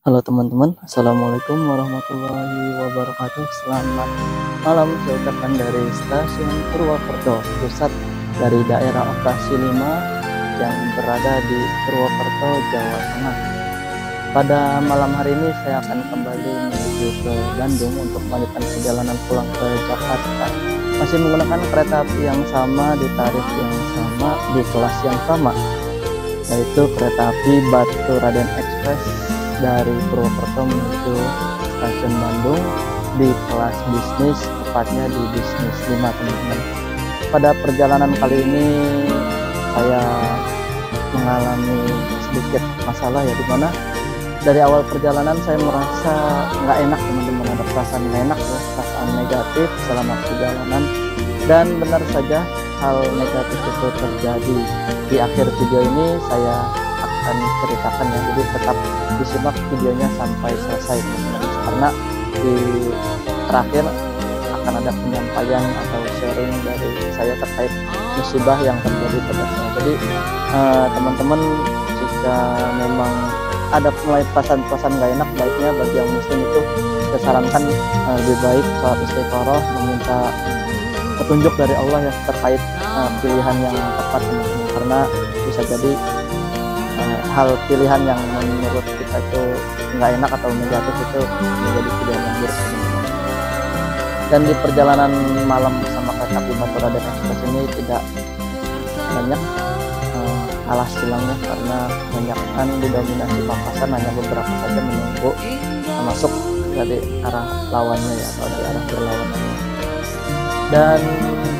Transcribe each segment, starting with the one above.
Halo teman-teman, Assalamualaikum warahmatullahi wabarakatuh. Selamat malam, saya ucapkan dari stasiun Purwokerto, pusat dari daerah operasi 5 yang berada di Purwokerto, Jawa Tengah. Pada malam hari ini saya akan kembali menuju ke Bandung untuk melanjutkan perjalanan pulang ke Jakarta. Masih menggunakan kereta api yang sama, di tarif yang sama, di kelas yang sama, yaitu kereta api Batu Raden Express dari Purwokerto menuju stasiun Bandung di kelas bisnis, tepatnya di bisnis 5 teman-teman. Pada perjalanan kali ini saya mengalami sedikit masalah ya, dimana dari awal perjalanan saya merasa nggak enak teman-teman, ada perasaan nggak enak ya, perasaan negatif selama perjalanan, dan benar saja hal negatif itu terjadi. Di akhir video ini saya akan ceritakan ya, jadi tetap disimak videonya sampai selesai teman-teman, karena di terakhir akan ada penyampaian atau sharing dari saya terkait musibah yang terjadi pada saya. Jadi teman-teman, jika memang ada mulai perasaan-perasaan gak enak, baiknya bagi yang muslim itu saya sarankan lebih baik sholat istiqoroh, meminta petunjuk dari Allah ya terkait pilihan yang tepat teman-teman, karena bisa jadi hal pilihan yang menurut kita itu nggak enak atau negatif itu menjadi pilihan yang buruk teman-teman. Dan di perjalanan malam bersama kereta api Batu Raden Express ini tidak banyak alas silangnya, karena banyak kan didominasi papasan, hanya beberapa saja menunggu masuk dari arah lawannya ya, atau dari arah berlawannya. Dan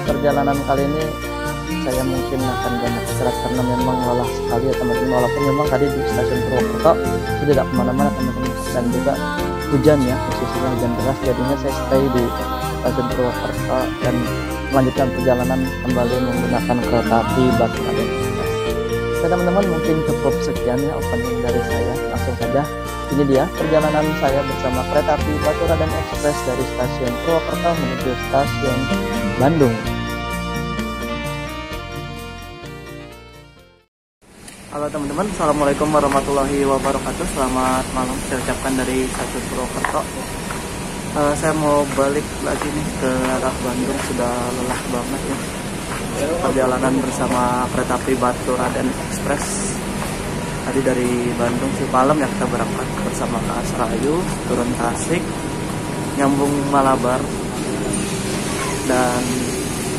perjalanan kali ini saya mungkin akan banyak istirahat karena memang lelah sekali ya teman-teman, walaupun memang tadi di stasiun Purwokerto saya tidak kemana-mana teman-teman, dan juga hujan ya, posisinya hujan deras, jadinya saya stay di stasiun Purwokerto dan melanjutkan perjalanan kembali menggunakan kereta api Batu Raden Express. Oke teman-teman, mungkin cukup sekian ya opening dari saya, langsung saja ini dia perjalanan saya bersama kereta api Batu Raden Express dari stasiun Purwokerto menuju stasiun Bandung. Halo teman-teman, Assalamualaikum warahmatullahi wabarakatuh. Selamat malam, saya ucapkan dari stasiun Purwokerto. Saya mau balik lagi nih ke arah Bandung, sudah lelah banget ya perjalanan bersama kereta api Batu Raden Express. Tadi dari Bandung malam ya kita berangkat bersama ke Asrayu, turun Tasik, nyambung Malabar, dan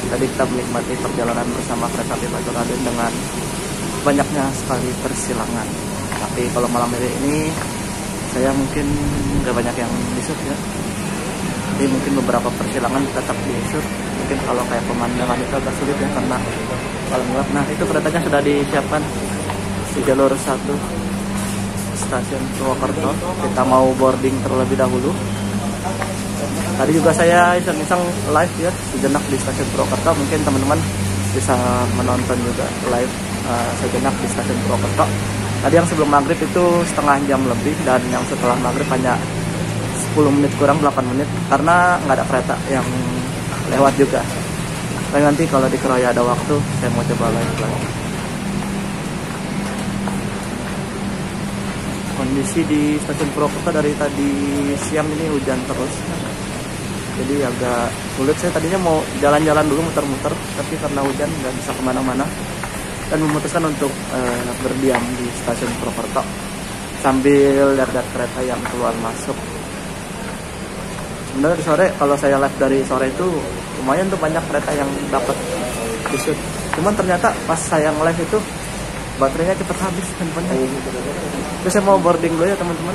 tadi kita menikmati perjalanan bersama kereta api Batu Raden dengan banyaknya sekali persilangan. Tapi kalau malam hari ini saya mungkin nggak banyak yang disut ya, jadi mungkin beberapa persilangan tetap disut. Mungkin kalau kayak pemandangan itu agak sulit ya karena kalau gelap. Nah itu keretanya sudah disiapkan di jalur 1 stasiun Purwokerto. Kita mau boarding terlebih dahulu. Tadi juga saya iseng-iseng live ya sejenak di stasiun Purwokerto, mungkin teman-teman bisa menonton juga live sejenak di stasiun Purwokerto. Tadi yang sebelum maghrib itu setengah jam lebih, dan yang setelah maghrib hanya 10 menit kurang 8 menit karena nggak ada kereta yang lewat juga. Dan nanti kalau di Keroya ada waktu saya mau coba live lagi. Kondisi di stasiun Purwokerto dari tadi siang ini hujan terus, jadi agak sulit. Saya tadinya mau jalan-jalan dulu muter-muter, tapi karena hujan nggak bisa kemana-mana, dan memutuskan untuk berdiam di stasiun Purwokerto sambil lihat-lihat kereta yang keluar masuk. Sebenarnya di sore, kalau saya live dari sore itu lumayan tuh banyak kereta yang dapat disut. Cuman ternyata pas saya live itu baterainya cepat habis handphonenya. Terus saya mau boarding dulu ya teman-teman.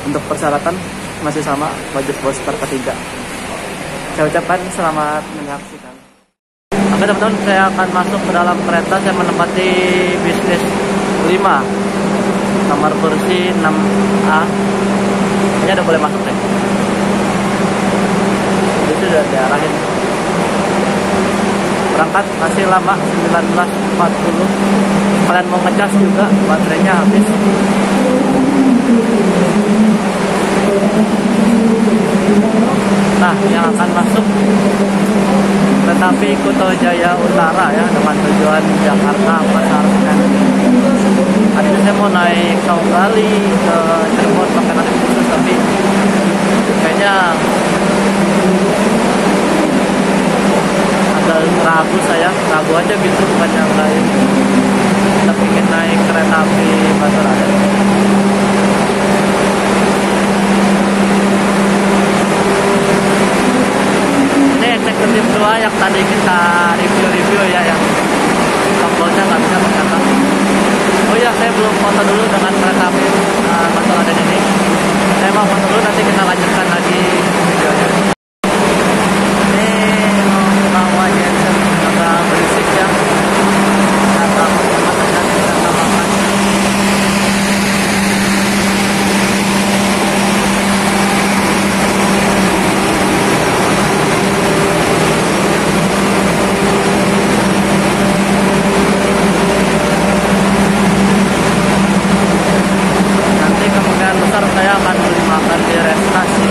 Untuk persyaratan masih sama, wajib booster ketiga. Saya ucapkan selamat menyaksikan. Oke teman-teman, saya akan masuk ke dalam kereta. Saya menempati bisnis 5, nomor kursi 6A. Ini udah boleh masuk deh. Itu udah diarahin. Berangkat masih lama, 19.40. Kalian mau ngecas juga, baterainya habis. Nah, yang akan masuk kereta api Kuto Jaya Utara ya, dengan tujuan Jakarta Pasar Senen. Tadi saya mau naik Kali ke Cirebon pakai tarif khusus, tapi kayaknya agak ragu aja gitu, bukan yang lain. Kita ingin naik kereta api Baturaden. Ini eksekutif 2 yang tadi kita review ya, yang tombolnya nggak bisa ternyata. Oh iya, saya belum foto dulu dengan kereta api Baturaden ini. Saya mau foto dulu, nanti kita lanjutkan lagi videonya. Ini bawa Jensen agak berisik ya. Agak matang kita tambahkan. Nanti kemungkinan besar saya akan beli makan di restasi.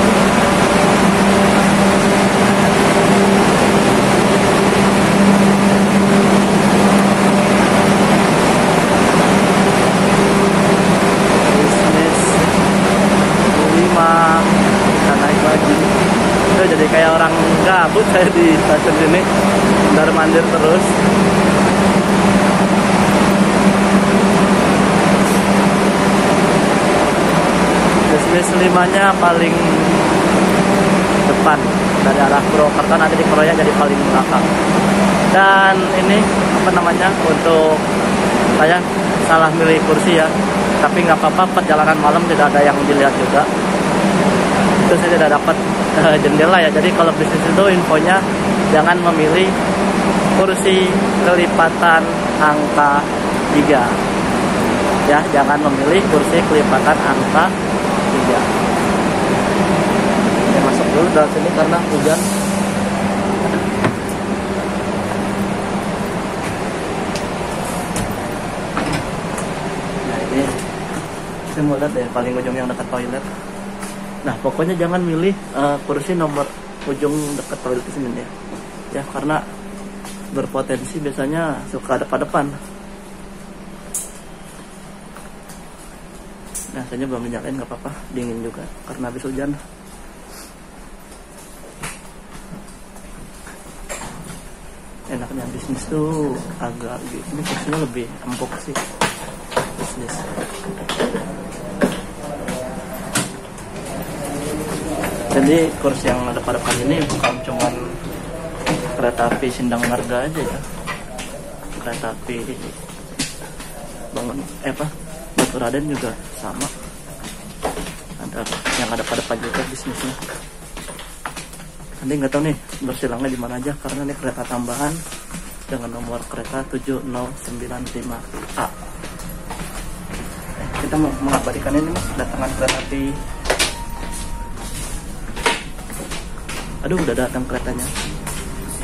Bisnis 5 kita naik lagi. Itu jadi kayak orang gabut saya di stasiun sini, mondar mandir terus. Bisnis 5-nya paling depan dari arah Purwokerto, nanti di Kroya jadi paling belakang. Dan ini apa namanya, untuk saya salah milih kursi ya, tapi nggak apa-apa, perjalanan malam tidak ada yang dilihat juga. Itu saya tidak dapat jendela ya. Jadi kalau bisnis itu infonya jangan memilih kursi kelipatan angka 3 ya, jangan memilih kursi kelipatan angka 3. Saya masuk dulu dari sini karena hujan. Nah ini saya mau lihat deh paling ujung yang dekat toilet. Nah pokoknya jangan milih kursi nomor ujung dekat toilet di sini ya, karena berpotensi biasanya suka depan-depan. Nah, saya belum dinyalain, nggak apa-apa, dingin juga karena habis hujan. Enaknya bisnis tuh agak ini kursinya lebih empuk sih bisnis. Jadi kursi yang ada pada depan ini bukan cuman kereta api Sindang Marga aja ya, kereta api Baturaden juga sama, ada yang ada pada depan juga bisnisnya. Nanti nggak tahu nih bersilangnya di mana aja, karena ini kereta tambahan dengan nomor kereta 7095A. Kita mau mengabadikan ini kedatangan kereta api. Aduh, udah datang keretanya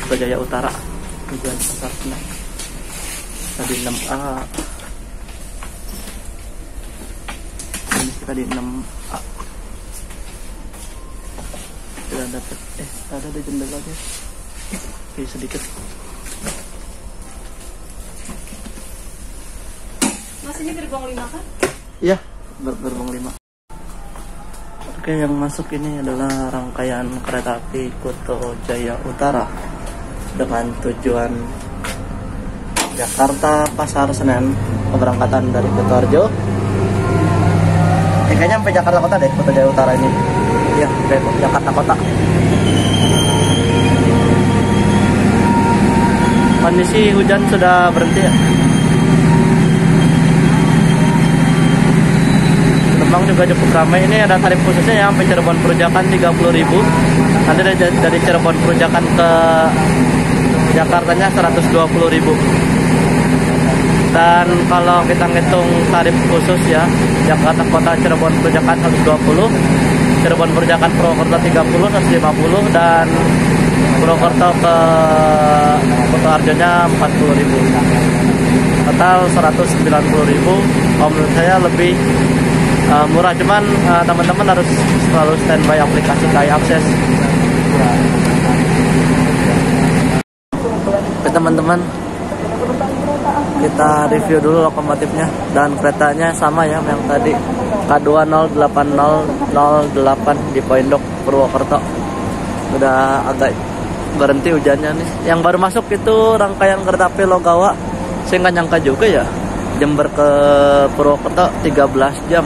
ke Jaya Utara tujuan Pasar Senen. Tadi 6A, kita di 6A. Sudah dapat, ada di jendelanya. Oke, sedikit. Mas, ini gerbong 5 kan? Iya, gerbong 5. Oke, yang masuk ini adalah rangkaian kereta api Kuto Jaya Utara dengan tujuan Jakarta Pasar Senen, keberangkatan dari Kutoarjo. Kayaknya sampai Jakarta Kota deh, Kuto Jaya Utara ini. Iya, Jakarta Kota. Kondisi hujan sudah berhenti ya. Penumpang juga cukup ramai. Ini ada tarif khususnya ya, sampai Cirebon Perujakan 30.000. Nanti dari Cirebon Perujakan ke Jakartanya 120.000. Dan kalau kita ngitung tarif khusus ya, Jakarta Kota Cirebon Perujakan 120, Cirebon Perujakan Purwokerto 30, 150, dan Purwokerto ke Kutoarjonya 40.000. Total 190.000. Kalau menurut saya lebih murah, cuman teman-teman harus selalu standby aplikasi KAI Akses. Teman-teman, kita review dulu lokomotifnya dan keretanya sama ya yang tadi, K208008 di Poindok Purwokerto. Udah agak berhenti hujannya nih. Yang baru masuk itu rangkaian kereta api Logawa. Saya nggak nyangka juga ya, Jember ke Purwokerto 13 jam.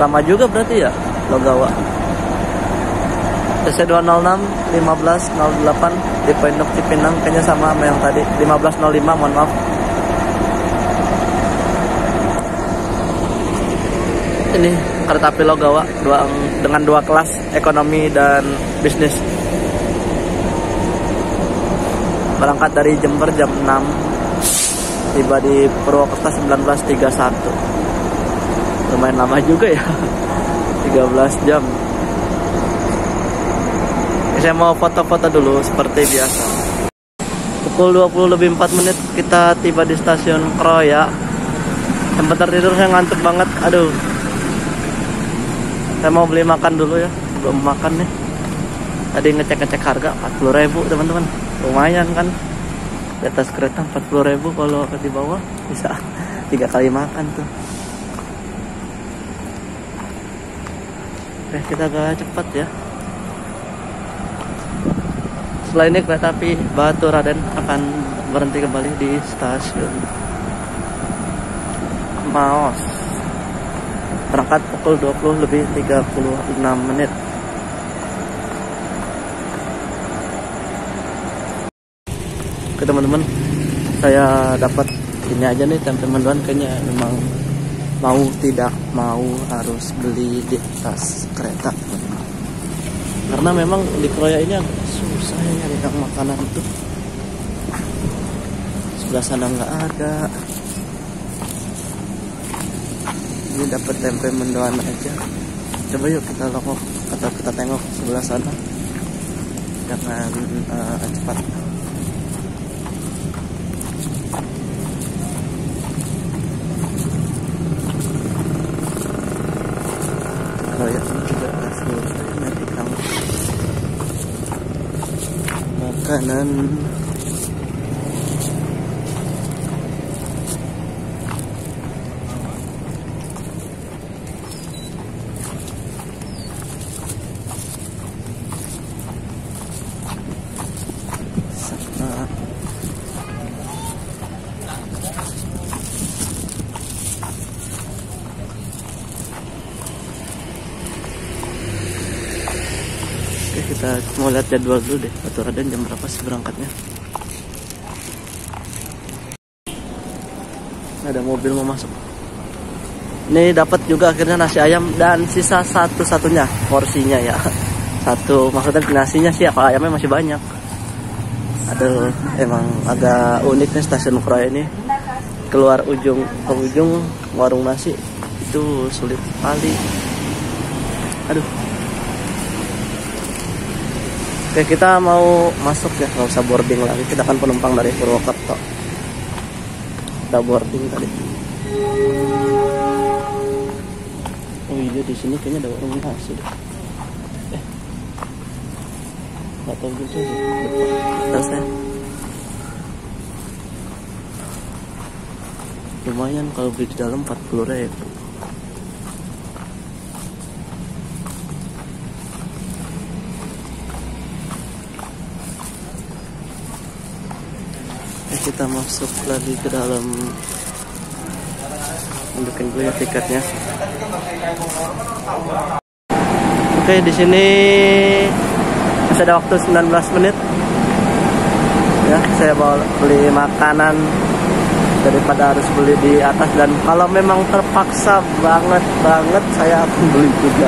Lama juga berarti ya Logawa. TC206 1508 di Poindok Cipinang, kayaknya sama yang tadi 1505, mohon maaf. Ini kereta api Logawa dengan 2 kelas, ekonomi dan bisnis. Berangkat dari Jember jam 6, tiba di Purwokerto 19.31. Lumayan lama juga ya, 13 jam. Saya mau foto-foto dulu seperti biasa. Pukul 20:04 kita tiba di stasiun Kroya. Tempat tertidur, saya ngantuk banget. Aduh. Saya mau beli makan dulu ya. Belum makan nih. Tadi ngecek harga 40.000 teman-teman. Lumayan kan. Di atas kereta 40.000, kalau di bawah bisa 3 kali makan tuh. Oke, kita agak cepat ya. Setelah ini kereta api Batu Raden akan berhenti kembali di stasiun Maos. Berangkat pukul 20:36. Oke teman-teman, saya dapat ini aja nih tempe mendoan. Kayaknya memang mau tidak mau harus beli di atas kereta, karena memang di Kroya ini agak susah ya nyari makanan tuh. Sebelah sana nggak ada. Ini dapat tempe mendoan aja. Coba yuk kita lokok atau kita tengok sebelah sana. Jangan cepat. Kroya juga selesai nanti kamu makanan. Kita mau lihat jadwal dulu deh, Batu Raden jam berapa sih berangkatnya. Ada mobil mau masuk. Ini dapat juga akhirnya nasi ayam dan sisa satu-satunya porsinya ya. Satu, maksudnya nasinya sih, apa ayamnya masih banyak. Aduh, emang agak unik nih stasiun Kroya ini. Keluar ujung ke ujung warung nasi itu sulit sekali. Aduh. Oke, kita mau masuk ya, nggak usah boarding lagi. Kita kan penumpang dari Purwokerto. Kita boarding tadi. Oh iya, di sini kayaknya ada warung nasi deh. Nggak tahu juga sih. Selesai. Lumayan kalau beli di dalam 40.000. Kita masuk lagi ke dalam, tunjukin dulu ya tiketnya. Oke, di sini masih ada waktu 19 menit. Ya, saya bawa beli makanan daripada harus beli di atas, dan kalau memang terpaksa banget saya akan beli juga.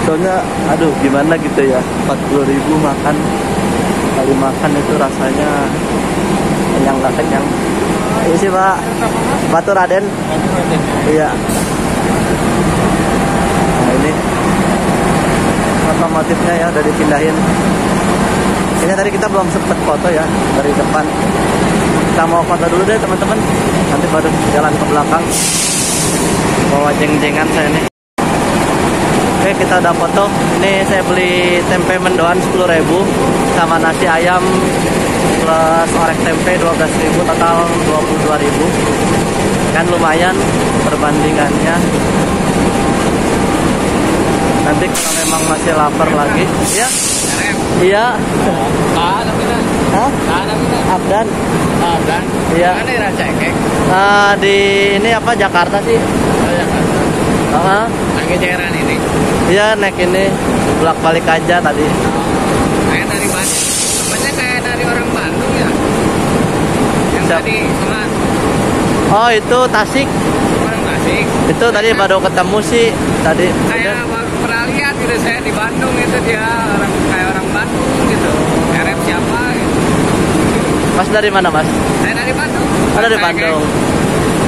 Soalnya aduh gimana gitu ya, 40.000 makan, kali makan itu rasanya kenyang nggak kenyang. Ini sih Pak, Batu Raden. Iya. Nah ini otomotifnya ya udah dipindahin. Kayaknya tadi kita belum sempet foto ya dari depan. Kita mau foto dulu deh teman-teman. Nanti baru jalan ke belakang. Bawa jeng-jengan saya nih. Oke, kita udah foto. Ini saya beli tempe mendoan 10.000 sama nasi ayam plus orek tempe 12.000, total 22.000. Kan lumayan perbandingannya. Nanti kalau memang masih lapar lagi, ya. Iya. Hah? Abdan. Abdan. Iya. Mana daerah Cekek? Di ini apa Jakarta sih? Oh, Jakarta. Lagi cairan ini. Iya, naik ini bolak-balik aja tadi. Kayak dari Bandung. Namanya kayak dari orang Bandung ya. Yang Siap. tadi Seman. Oh, itu Tasik. Orang Tasik. Itu tadi baru ketemu sih tadi. Kayak baru pernah lihat gitu saya di Bandung itu dia orang kayak orang Bandung gitu. RF siapa gitu. Mas dari mana, Mas? Saya dari Bandung. Oh, dari Bandung.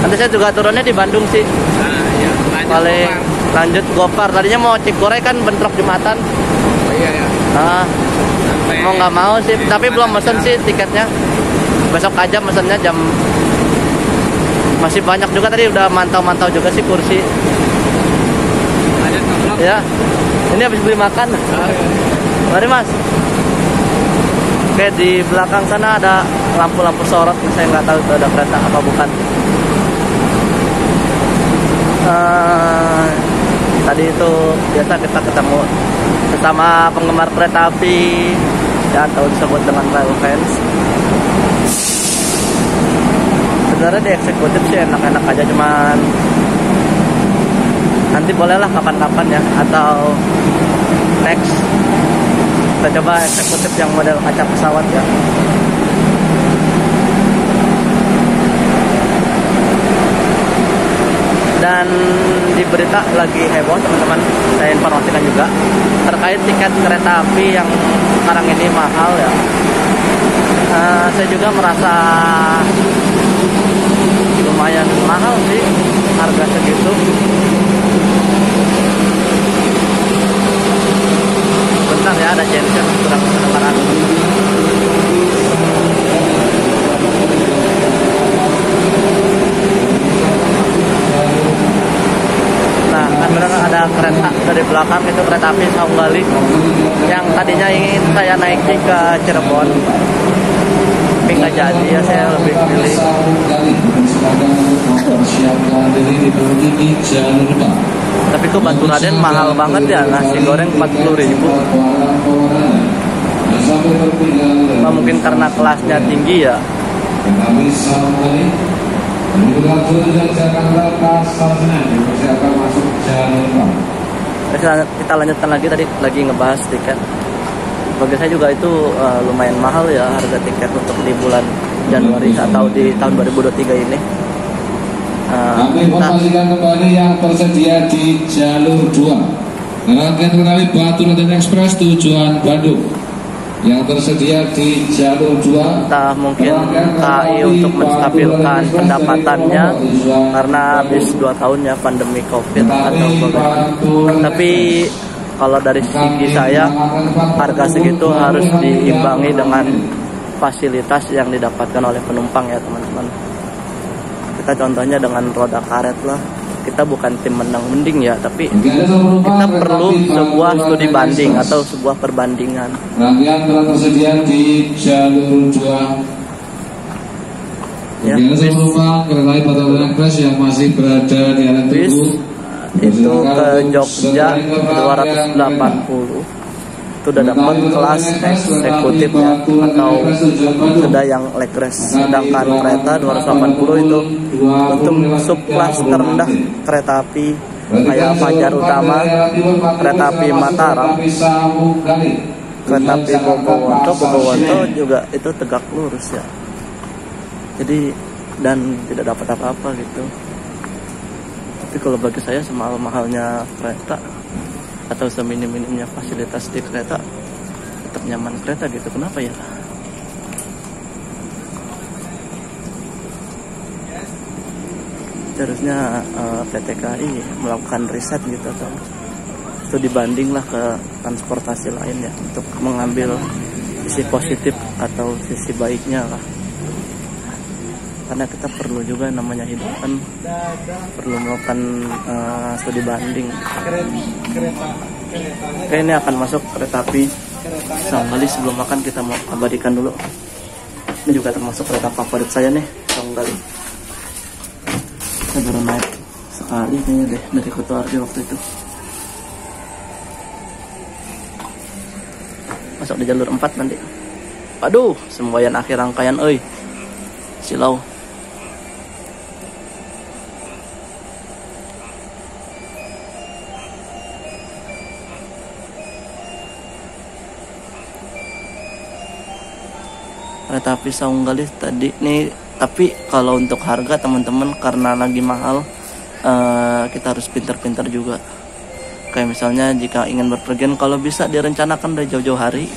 Nanti saya juga turunnya di Bandung sih. Nah, iya. Paling lanjut Gopar. Tadinya mau Cikure kan bentrok Jumatan. Oh iya ya. Sampai Mau nggak mau sih, tapi belum mesen sih tiketnya. Besok aja mesennya jam. Masih banyak juga tadi udah mantau-mantau juga sih kursi. Lanjut ke vlog. Ya. Ini habis beli makan. Mari, Mas. Oke, di belakang sana ada lampu-lampu sorot. Saya nggak tahu itu ada kereta apa bukan. Tadi itu biasa kita ketemu bersama penggemar kereta api ya, atau disebut dengan rail fans. Sebenarnya di eksekutif sih enak-enak aja, cuman nanti bolehlah kapan-kapan ya, atau next kita coba eksekutif yang model kaca pesawat ya. Dan di berita lagi heboh teman-teman, saya informasikan juga terkait tiket kereta api yang sekarang ini mahal ya. Saya juga merasa lumayan mahal sih harga segitu. Bentar ya, ada genset kurang kedengaran. Nah, kan benar ada kereta dari belakang, itu kereta api Saung Gali yang tadinya ingin saya naiki ke Cirebon, tapi nggak jadi ya, saya lebih pilih. Tapi ke Baturaden mahal banget ya, nasi goreng 40.000. Nah, mungkin karena kelasnya tinggi ya. Kita lanjutkan lagi, tadi lagi ngebahas tiket. Bagi saya juga itu lumayan mahal ya harga tiket untuk di bulan Januari atau di tahun 2023 ini. Kami informasikan kembali yang tersedia di jalur 2 rangkaian kereta api Baturaden Express tujuan Bandung yang tersedia di jalur 2. Entah mungkin KAI untuk menstabilkan pendapatannya karena habis 2 tahun ya pandemi COVID atau bagaimana. Tapi kalau dari segi saya, harga segitu harus diimbangi dengan fasilitas yang didapatkan oleh penumpang ya teman-teman. Kita contohnya dengan roda karet lah. Kita bukan tim menang mending ya, tapi kita perlu sebuah studi banding atau sebuah perbandingan. Rangkaian telah tersedia di jalur 2. Ya, penumpang kereta api Baturaden Express yang masih berada di area tunggu itu ke Jogja 280. Itu udah dapat kelas eksekutif ya, atau sudah yang legres. Sedangkan kereta 280 itu untuk subkelas terendah kereta api kayak Fajar Utama, kereta api Mataram, kereta api Bogowonto juga itu tegak lurus ya. Jadi dan tidak dapat apa-apa gitu. Tapi kalau bagi saya semahal-mahalnya kereta atau seminim-minimnya fasilitas di kereta, tetap nyaman kereta gitu. Kenapa ya? Seharusnya PT KAI melakukan riset gitu, atau itu dibandinglah ke transportasi lain ya, untuk mengambil sisi positif atau sisi baiknya lah. Karena kita perlu juga, namanya hidup kan perlu melakukan studi banding. Oke, ini akan masuk kereta api Saung Gali. Sebelum makan kita mau abadikan dulu Ini juga termasuk kereta favorit saya nih, Saunggali. Saya baru naik sekali kayaknya deh dari Kutoarjo waktu itu. Masuk di jalur 4 nanti. Aduh, semboyan akhir rangkaian euy. Silau. Kereta api Saunggali tadi nih, tapi kalau untuk harga teman-teman karena lagi mahal, kita harus pintar-pintar juga. Kayak misalnya jika ingin berpergian, kalau bisa direncanakan dari jauh-jauh hari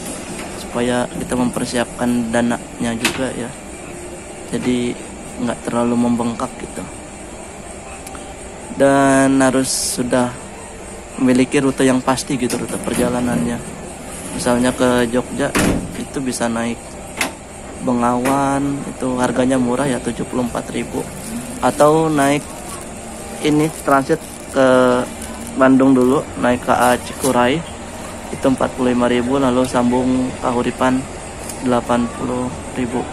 supaya kita mempersiapkan dananya juga ya, jadi nggak terlalu membengkak gitu. Dan harus sudah memiliki rute yang pasti gitu, rute perjalanannya. Misalnya ke Jogja itu bisa naik Bengawan, itu harganya murah ya, 74.000. Atau naik ini transit ke Bandung dulu, naik KA Cikuray itu 45.000, lalu sambung Kahuripan 80.000.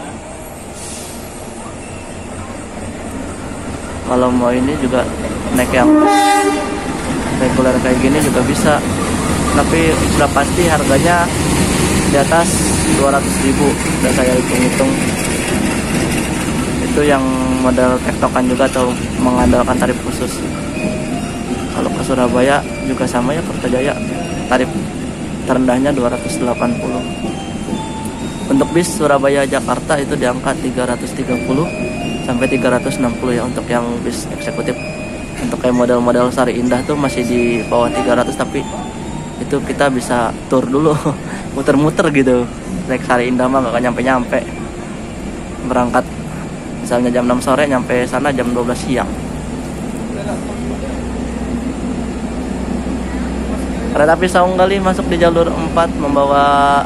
Kalau mau ini juga naik yang reguler kayak gini juga bisa, tapi sudah pasti harganya di atas 200.000. Udah saya hitung-hitung. Itu yang model tektokan juga atau mengandalkan tarif khusus. Kalau ke Surabaya juga sama ya, Kertajaya tarif terendahnya 280. Untuk bis Surabaya Jakarta itu di angka 330 sampai 360 ya untuk yang bis eksekutif. Untuk kayak model-model Sari Indah tuh masih di bawah 300, tapi itu kita bisa tur dulu muter-muter gitu. Naik Sari Indah mah gak nyampe-nyampe, berangkat misalnya jam 6 sore, nyampe sana jam 12 siang. Kereta api Saunggali masuk di jalur 4 membawa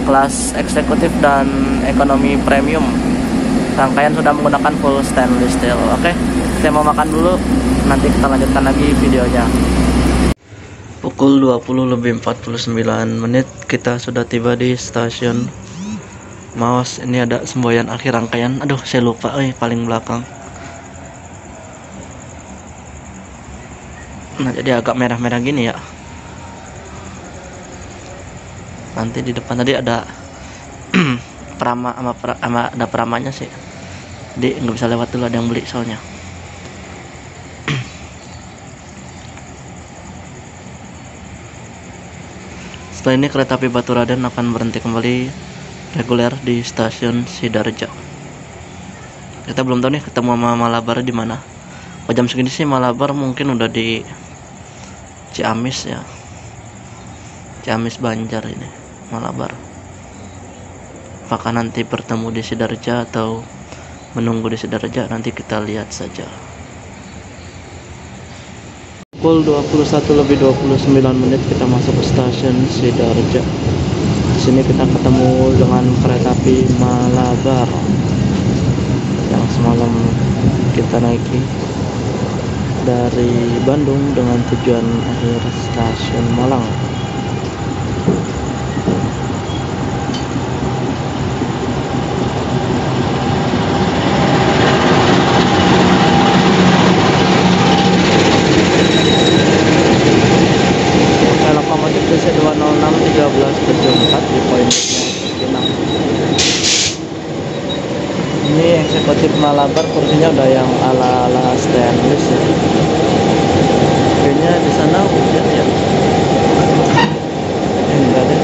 kelas eksekutif dan ekonomi premium. Rangkaian sudah menggunakan full stainless steel. Oke, saya mau makan dulu, nanti kita lanjutkan lagi videonya. Pukul 20:49 kita sudah tiba di stasiun Maos. Ini ada semboyan akhir rangkaian. Aduh, saya lupa paling belakang. Nah, jadi agak merah-merah gini ya. Nanti di depan tadi ada perama sama ada peramanya sih. Jadi nggak bisa lewat dulu, ada yang beli soalnya. Setelah ini kereta api Baturaden akan berhenti kembali reguler di stasiun Sidarja. Kita belum tahu nih ketemu sama Malabar di mana. Oh, jam segini sih Malabar mungkin udah di Ciamis ya. Ciamis Banjar ini Malabar. Apakah nanti bertemu di Sidarja atau menunggu di Sidarja, nanti kita lihat saja. Pukul 21:29 kita masuk ke stasiun Sidarja. Di sini kita ketemu dengan kereta api Malabar yang semalam kita naiki dari Bandung dengan tujuan akhir stasiun Malang. Lokomotif DC206-1374 di poin 6. Ini eksekutif Malabar, kursinya udah yang ala-ala stainless ya. Kayaknya di sana hujan ya. Enggak deh.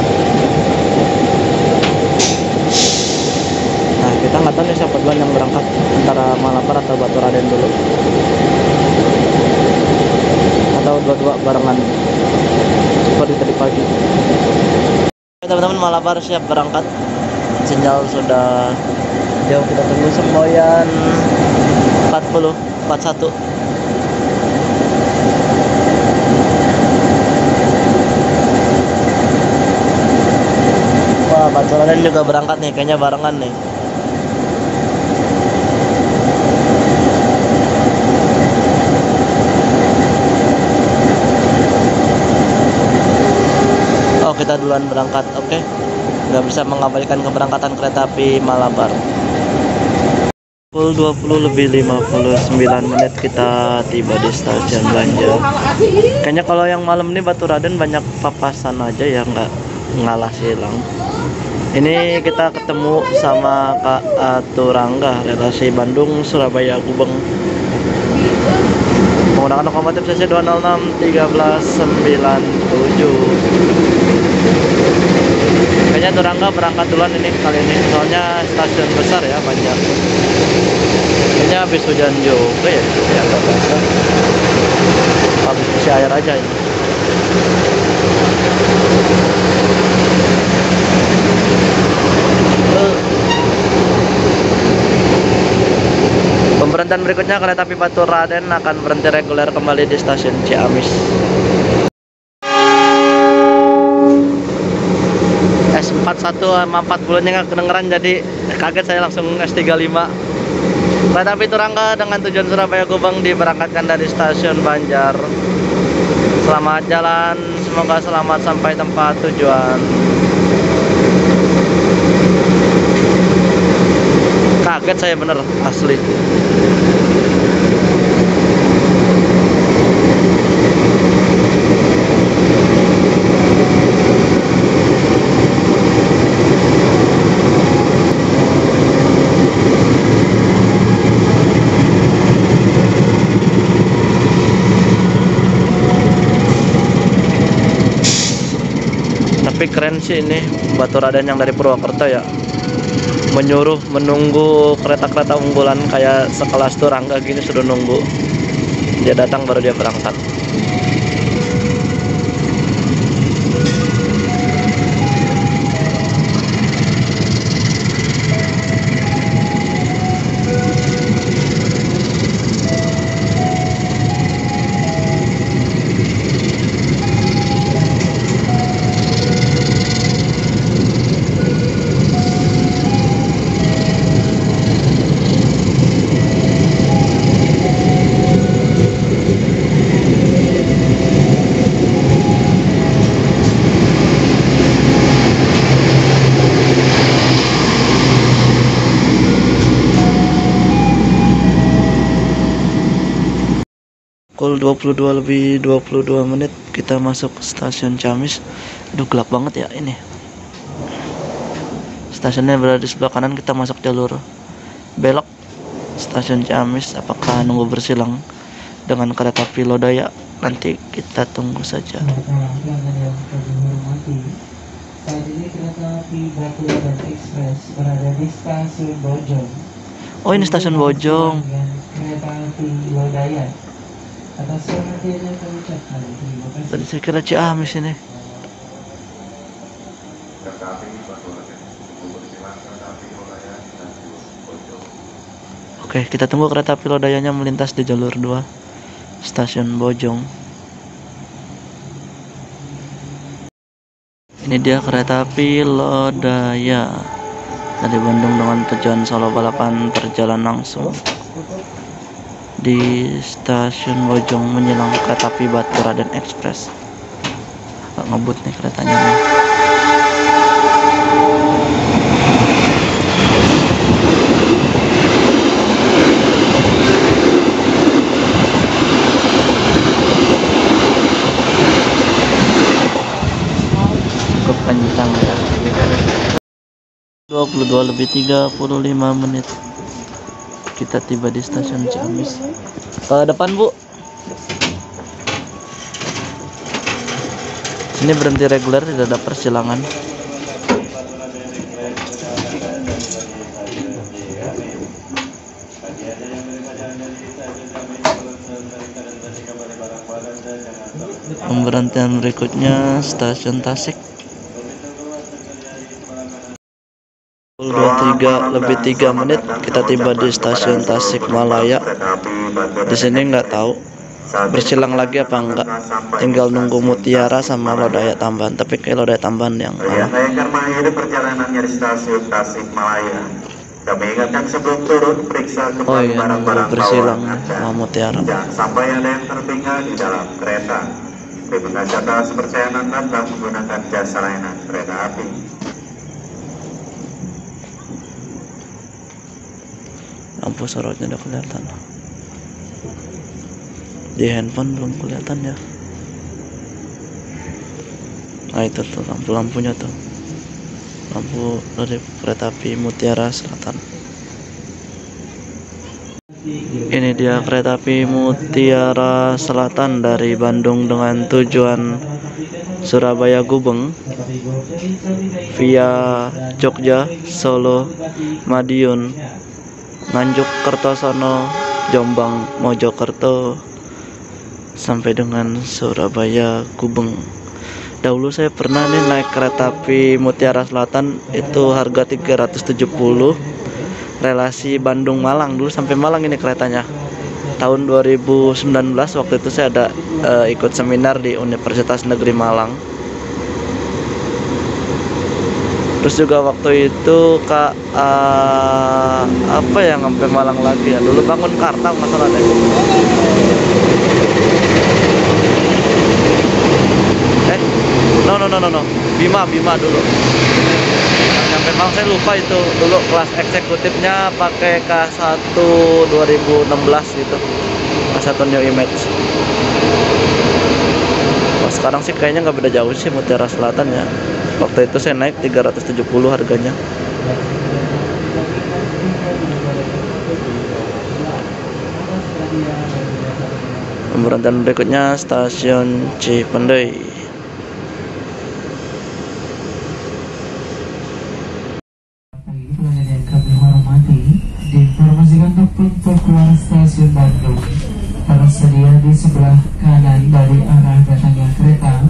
Nah, kita nggak tahu nih siapa duluan yang berangkat, antara Malabar atau Baturaden dulu, atau dua-dua barengan seperti tadi pagi. Teman-teman, Malabar siap berangkat. Sinyal sudah jauh, kita tunggu semboyan 41. Wah, Baturaden juga berangkat nih, kayaknya barengan nih. Oh, kita duluan berangkat, oke. nggak bisa mengabaikan keberangkatan kereta api Malabar. Pukul 20:59 kita tiba di stasiun Banjar. Kayaknya kalau yang malam ini Baturaden banyak papasan aja ya, nggak ngalah silang. Ini kita ketemu sama Kak Turangga, relasi Bandung Surabaya Gubeng, menggunakan lokomotif CC 206 1397. Kayaknya Turangga berangkat duluan ini kali ini, soalnya stasiun besar ya Banjar. Kayaknya habis hujan juga ya, nggak biasa. Habis isi air aja ini. Pemberhentian berikutnya kereta api Baturaden akan berhenti reguler kembali di stasiun Ciamis. S41 sama 40 nya nggak kedengeran, jadi kaget saya langsung S35. Kereta api Turangga dengan tujuan Surabaya Gubeng diberangkatkan dari stasiun Banjar. Selamat jalan, semoga selamat sampai tempat tujuan. Kaget saya bener, asli. Tapi keren sih ini Baturaden yang dari Purwokerto ya, menyuruh menunggu kereta-kereta unggulan kayak sekelas Turangga gini, sudah nunggu dia datang baru dia berangkat. Pukul 22:22 kita masuk stasiun Ciamis. Aduh, gelap banget ya ini. Stasiunnya berada di sebelah kanan, kita masuk jalur belok stasiun Ciamis. Apakah nunggu bersilang dengan kereta api Lodaya? Nanti kita tunggu saja. Saat ini kereta api Baturaden Express berada di stasiun Bojong. Oh, ini stasiun Bojong. Kereta api Lodaya. Atas perhatiannya kami ucapkan terima kasih. Tadi saya kira Ciamis ini. Oke, kita tunggu kereta api Lodayanya melintas di jalur 2 stasiun Bojong. Ini dia kereta api Lodaya dari Bandung dengan tujuan Solo Balapan, berjalan langsung di stasiun Bojong menjelang kereta api Baturaden Express. Agak ngebut nih keretanya nih. Cukup kencang ya. 22:35 kita tiba di stasiun Ciamis. Ke depan, Bu. Ini berhenti reguler, tidak ada persilangan. Pemberhentian berikutnya stasiun Tasik. 23:03 kita tiba di stasiun Tasikmalaya. Di sini nggak tahu bersilang lagi apa enggak, tinggal nunggu Mutiara sama Lodaya tambahan, tapi kayak Lodaya tambahan yang Saya akan mengakhiri perjalanannya di stasiun Tasikmalaya. Kami ingatkan sebelum turun, periksa kembali barang-barang bersilang bawaan Anda. sama Mutiara. Jangan sampai ada yang tertinggal di dalam kereta. Terima kasih atas kepercayaan Anda telah menggunakan jasa layanan kereta api. lampu sorotnya udah kelihatan. Di handphone belum kelihatan ya. Nah itu tuh lampu-lampunya tuh, lampu dari kereta api Mutiara Selatan. Ini dia kereta api Mutiara Selatan dari Bandung dengan tujuan Surabaya Gubeng via Jogja, Solo, Madiun, Nganjuk, Kertosono, Jombang, Mojokerto sampai dengan Surabaya Gubeng. Dahulu saya pernah nih naik kereta api Mutiara Selatan, itu harga 370, relasi Bandung Malang. Dulu sampai Malang ini keretanya. Tahun 2019 waktu itu saya ada ikut seminar di Universitas Negeri Malang. Terus juga waktu itu apa yang sampai Malang lagi ya, dulu Bangun Karta masalah deh. No. Bima dulu. Sampai Malang saya lupa itu. Dulu kelas eksekutifnya pakai K1 2016 gitu. K1 New Image. Wah, sekarang sih kayaknya nggak beda jauh sih Mutiara Selatan ya. Waktu itu saya naik 370 harganya. Pemberhentian berikutnya stasiun Cipendei. Yang kami hormati, diinformasikan untuk pintu keluar stasiun Bandung tersedia di sebelah kanan dari arah datangnya kereta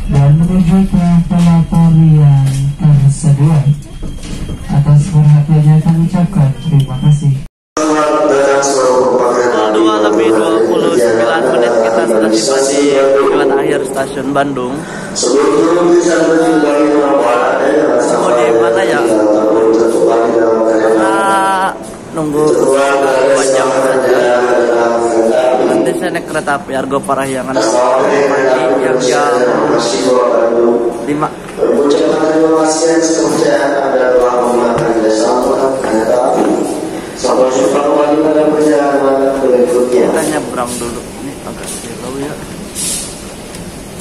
dan menuju ke pelapor yang tersedia. Atas perhatiannya kami ucapkan terima kasih. 2:29 menit kita sudah tiba di tujuan akhir stasiun Bandung. Mau di mana ya? Karena nunggu 2 jam saja. Nanti saya naik kereta api Argo Parahyangan pagi yang jam 5. Kita nyebrang dulu, ini agak jauh ya.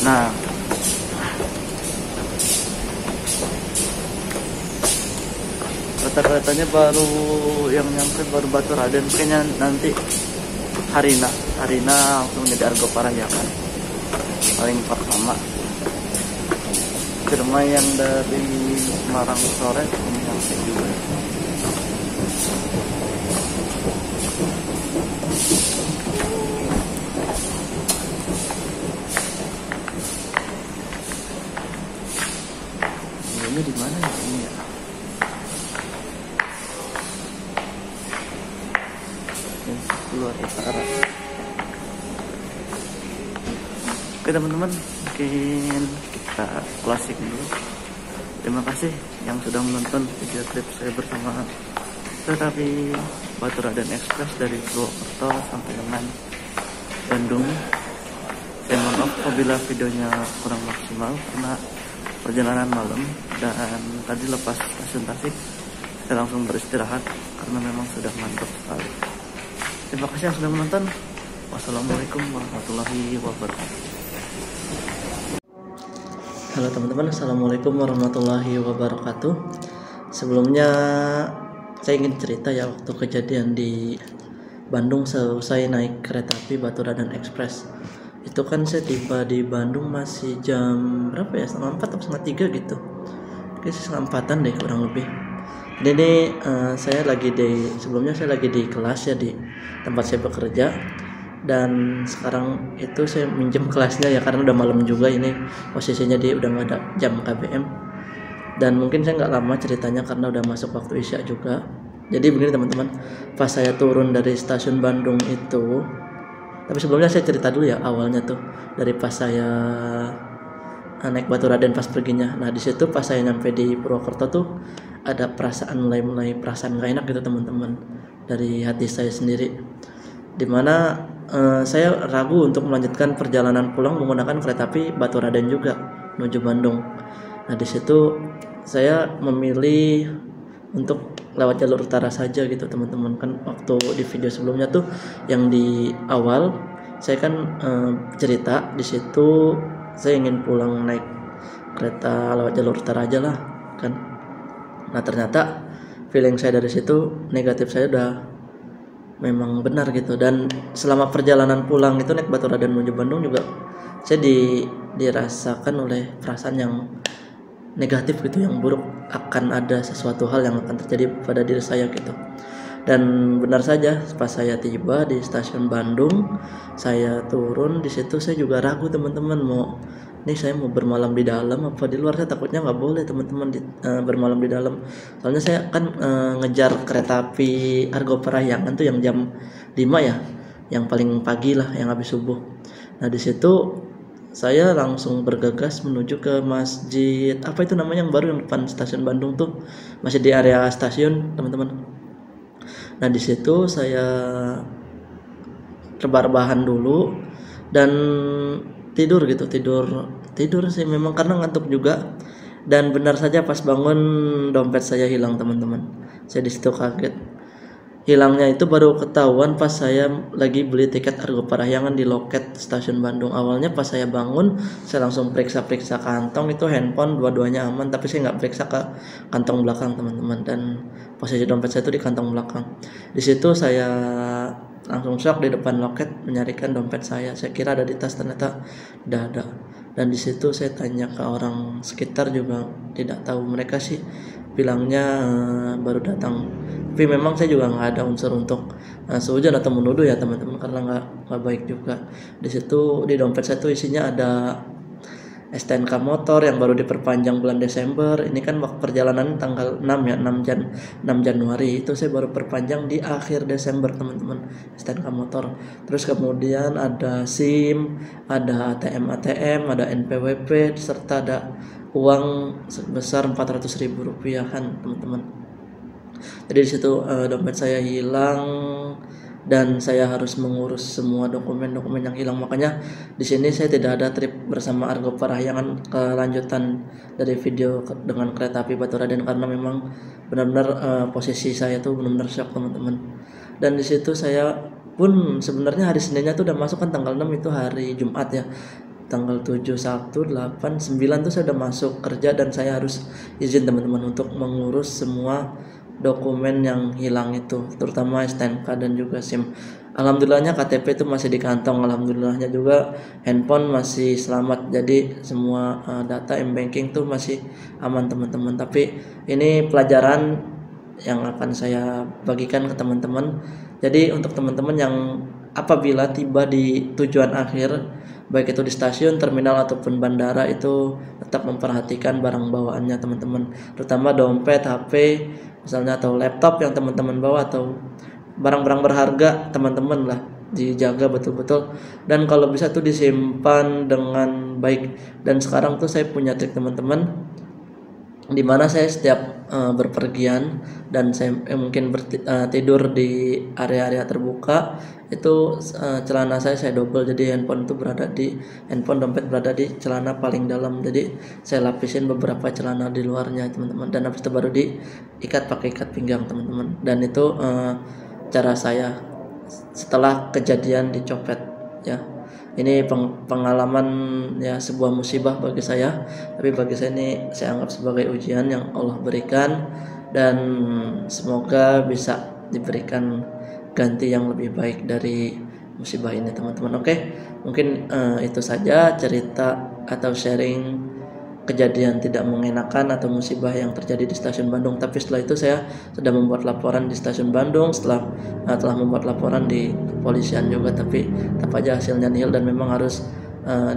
Nah, kereta-keretanya baru yang nyampe baru Baturaden, kayaknya nanti Harina langsung jadi Argo Parahyangan paling pertama. Terima yang dari Semarang sore ini nyampe juga. Ini di mana ya ini ya? Yang keluar utara. Oke teman-teman, mungkin kita closing dulu. Terima kasih yang sudah menonton video klip saya bersama kereta api Baturaden Express dari Purwokerto sampai dengan Bandung. Saya mohon maaf apabila videonya kurang maksimal karena perjalanan malam, dan tadi lepas stasiun Tasik saya langsung beristirahat karena memang sudah ngantuk sekali. Terima kasih yang sudah menonton. Wassalamualaikum warahmatullahi wabarakatuh. Halo teman-teman, assalamualaikum warahmatullahi wabarakatuh. Sebelumnya saya ingin cerita ya, waktu kejadian di Bandung selesai naik kereta api Baturaden Express. Itu kan saya tiba di Bandung masih jam berapa ya, 2:30 atau 2:30 gitu. Oke, 3:30 deh kurang lebih. Jadi sebelumnya saya lagi di kelas ya, di tempat saya bekerja. Dan sekarang itu saya minjem kelasnya ya, karena udah malam juga ini posisinya, dia udah nggak ada jam KBM. Dan mungkin saya nggak lama ceritanya karena udah masuk waktu Isya juga. Jadi begini teman-teman, pas saya turun dari stasiun Bandung itu, tapi sebelumnya saya cerita dulu ya awalnya tuh, dari pas saya naik Baturaden pas perginya. Nah di situ pas saya nyampe di Purwokerto tuh ada mulai perasaan gak enak gitu teman-teman, dari hati saya sendiri, dimana saya ragu untuk melanjutkan perjalanan pulang menggunakan kereta api Baturaden juga menuju Bandung. Nah di situ saya memilih untuk lewat jalur utara saja gitu teman-teman. Kan waktu di video sebelumnya tuh yang di awal saya kan cerita di situ saya ingin pulang naik kereta lewat jalur utara aja lah kan. Nah ternyata feeling saya dari situ negatif saya udah memang benar gitu. Dan selama perjalanan pulang itu naik Baturaden menuju Bandung juga saya dirasakan oleh perasaan yang negatif gitu, yang buruk, akan ada sesuatu hal yang akan terjadi pada diri saya gitu. Dan benar saja pas saya tiba di stasiun Bandung, saya turun di situ saya juga ragu teman-teman, saya mau bermalam di dalam apa di luar. Saya takutnya nggak boleh teman-teman bermalam di dalam, soalnya saya kan ngejar kereta api Argo Parahyangan tuh yang jam 5 ya, yang paling pagi lah, yang habis subuh. Nah di situ saya langsung bergegas menuju ke masjid apa itu namanya yang baru yang depan stasiun Bandung tuh, masih di area stasiun teman-teman. Nah di situ saya rebahan dulu dan tidur sih memang karena ngantuk juga. Dan benar saja pas bangun dompet saya hilang teman-teman. Saya di situ kaget. Hilangnya itu baru ketahuan pas saya lagi beli tiket Argo Parahyangan di loket stasiun Bandung. Awalnya pas saya bangun, saya langsung periksa kantong, itu handphone dua-duanya aman, tapi saya nggak periksa ke kantong belakang teman-teman. Dan posisi dompet saya itu di kantong belakang. Di situ saya langsung shock di depan loket menyarikan dompet saya. Saya kira ada di tas, ternyata tidak ada. Dan di situ saya tanya ke orang sekitar juga tidak tahu, mereka sih bilangnya baru datang. Tapi memang saya juga nggak ada unsur untuk sehujan atau menuduh ya teman-teman, karena nggak baik juga. Di situ di dompet saya tuh isinya ada STNK motor yang baru diperpanjang bulan Desember. Ini kan waktu perjalanan tanggal 6 ya, 6 Januari itu saya baru perpanjang di akhir Desember teman-teman, STNK motor. Terus kemudian ada SIM, ada ATM, ada NPWP, serta ada uang sebesar Rp400.000 kan teman-teman. Jadi di situ dompet saya hilang dan saya harus mengurus semua dokumen-dokumen yang hilang. Makanya di sini saya tidak ada trip bersama Argo Parahyangan kelanjutan dari video dengan kereta api Baturaden, karena memang benar-benar posisi saya tuh benar-benar shock teman-teman. Dan di situ saya pun sebenarnya hari Seninnya tuh udah masuk kan, tanggal 6 itu hari Jumat ya. Tanggal 7, 1, 8, 9 tuh saya udah masuk kerja dan saya harus izin teman-teman untuk mengurus semua dokumen yang hilang itu, terutama STNK dan juga SIM. Alhamdulillahnya KTP itu masih di kantong, alhamdulillahnya juga handphone masih selamat. Jadi semua data M-banking tuh masih aman teman-teman. Tapi ini pelajaran yang akan saya bagikan ke teman-teman. Jadi untuk teman-teman yang apabila tiba di tujuan akhir, baik itu di stasiun, terminal ataupun bandara, itu tetap memperhatikan barang bawaannya teman-teman, terutama dompet, HP misalnya, atau laptop yang teman-teman bawa, atau barang-barang berharga teman-teman lah, dijaga betul-betul. Dan kalau bisa tuh disimpan dengan baik. Dan sekarang tuh saya punya trik teman-teman, dimana saya setiap berpergian dan saya mungkin tidur di area-area terbuka, itu celana saya double, jadi handphone dompet berada di celana paling dalam. Jadi saya lapisin beberapa celana di luarnya teman-teman, dan habis itu baru diikat pakai ikat pinggang teman-teman. Dan itu cara saya setelah kejadian dicopet ya. Ini pengalaman ya, sebuah musibah bagi saya, tapi bagi saya ini saya anggap sebagai ujian yang Allah berikan, dan semoga bisa diberikan ganti yang lebih baik dari musibah ini teman-teman. Oke, mungkin itu saja cerita atau sharing kejadian tidak mengenakan atau musibah yang terjadi di stasiun Bandung. Tapi setelah itu saya sudah membuat laporan di stasiun Bandung, telah membuat laporan di kepolisian juga, tapi tetap aja hasilnya nihil. Dan memang harus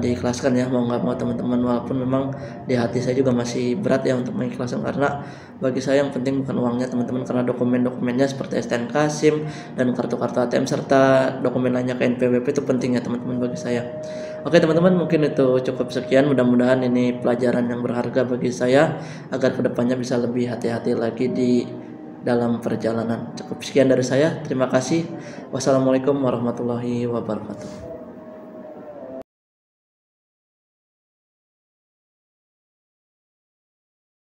diikhlaskan ya, mau nggak mau teman-teman, walaupun memang di hati saya juga masih berat ya untuk mengikhlaskan, karena bagi saya yang penting bukan uangnya teman-teman, karena dokumen-dokumennya seperti STNK, SIM, dan kartu-kartu ATM serta dokumen lainnya ke NPWP itu penting ya teman-teman bagi saya. Oke teman-teman, mungkin itu cukup sekian. Mudah-mudahan ini pelajaran yang berharga bagi saya agar kedepannya bisa lebih hati-hati lagi di dalam perjalanan. Cukup sekian dari saya. Terima kasih. Wassalamualaikum warahmatullahi wabarakatuh.